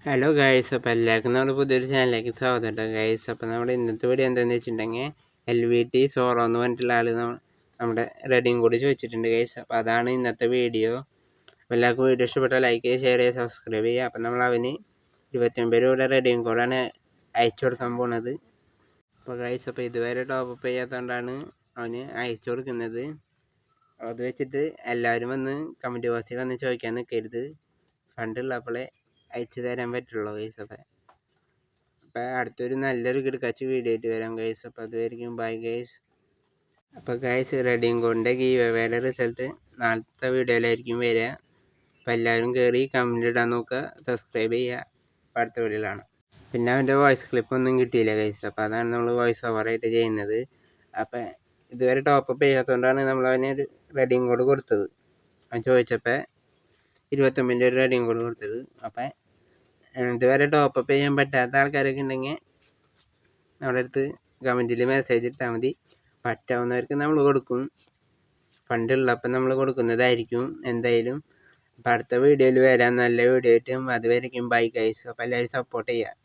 Hello guys, അപ്പോൾ എല്ലാവർക്കും നമ്മുടെ പുതിയൊരു ചാനലിലേക്ക് സ്വാഗതം കേട്ടോ ഗൈസ്. അപ്പോൾ നമ്മുടെ ഇന്നത്തെ വീഡിയോ എന്താണെന്ന് വെച്ചിട്ടുണ്ടെങ്കിൽ LVT സോറോ എന്ന് പറഞ്ഞിട്ടുള്ള ആൾ നമ്മുടെ റെഡിയും കൂടി ചോദിച്ചിട്ടുണ്ട് ഗൈസ്. അപ്പോൾ അതാണ് ഇന്നത്തെ വീഡിയോ. അപ്പോൾ എല്ലാവർക്കും വീഡിയോ ഇഷ്ടപ്പെട്ടാൽ ലൈക്ക് ചെയ്യുക, ഷെയർ ചെയ്യുക, സബ്സ്ക്രൈബ് ചെയ്യുക. അപ്പോൾ നമ്മൾ അവന് 29 രൂപയുടെ റെഡിയും കോഡാണ് അയച്ചു കൊടുക്കാൻ പോകുന്നത്. അപ്പോൾ ഗൈസ്, അപ്പോൾ ഇതുവരെ ടോപ്പപ്പ് ചെയ്യാത്തതുകൊണ്ടാണ് അവന് അയച്ചു കൊടുക്കുന്നത്. അത് വെച്ചിട്ട് എല്ലാവരും വന്ന് കമൻറ്റ് ബോക്സിൽ വന്ന് ചോദിക്കാൻ നിൽക്കരുത്. ഫണ്ടുള്ളപ്പോഴേ അയച്ചു തരാൻ പറ്റുള്ളൂ ഗൈസ്. അപ്പോൾ അടുത്തൊരു നല്ലൊരു കിടക്കാച്ച് വീഡിയോ ആയിട്ട് വരാം ഗൈസ്. അപ്പോൾ അതുവരെയും ബൈ ഗൈസ്. അപ്പോൾ ഗൈസ്, റെഡിയും കൊണ്ട് ഗീവയുടെ റിസൾട്ട് നാളത്തെ വീഡിയോയിലായിരിക്കും വരിക. അപ്പോൾ എല്ലാവരും കയറി കമൻറ്റ് ഇടാൻ നോക്കുക, സബ്സ്ക്രൈബ് ചെയ്യുക. അപ്പോൾ അടുത്ത വീഡിയോയിലാണ്. പിന്നെ അവൻ്റെ വോയിസ് ക്ലിപ്പൊന്നും കിട്ടിയില്ല ഗൈസ്. അപ്പോൾ അതാണ് നമ്മൾ വോയിസ് ഓവറായിട്ട് ചെയ്യുന്നത്. അപ്പോൾ ഇതുവരെ ടോപ്പപ്പ് ചെയ്യാത്തതുകൊണ്ടാണ് നമ്മൾ അവന് ഒരു റെഡിയും കോഡ് കൊടുത്തത്. അവൻ ചോദിച്ചപ്പോൾ 29 ഒരു റെഡിയും കോഡ് കൊടുത്തത്. അപ്പം ഇതുവരെ ടോപ്പപ്പ് ചെയ്യാൻ പറ്റാത്ത ആൾക്കാരൊക്കെ ഉണ്ടെങ്കിൽ നമ്മുടെ അടുത്ത് കമൻറ്റിൽ മെസ്സേജ് ഇട്ടാൽ മതി. പറ്റാവുന്നവർക്ക് നമ്മൾ കൊടുക്കും. ഫണ്ടുള്ളപ്പോൾ നമ്മൾ കൊടുക്കുന്നതായിരിക്കും എന്തായാലും. അപ്പം അടുത്ത വീഡിയോയിൽ വരാം നല്ല വീഡിയോ ആയിട്ടും. അതുവരെയും ബൈ ഗൈസ്. അപ്പോൾ എല്ലാവരും സപ്പോർട്ട് ചെയ്യുക.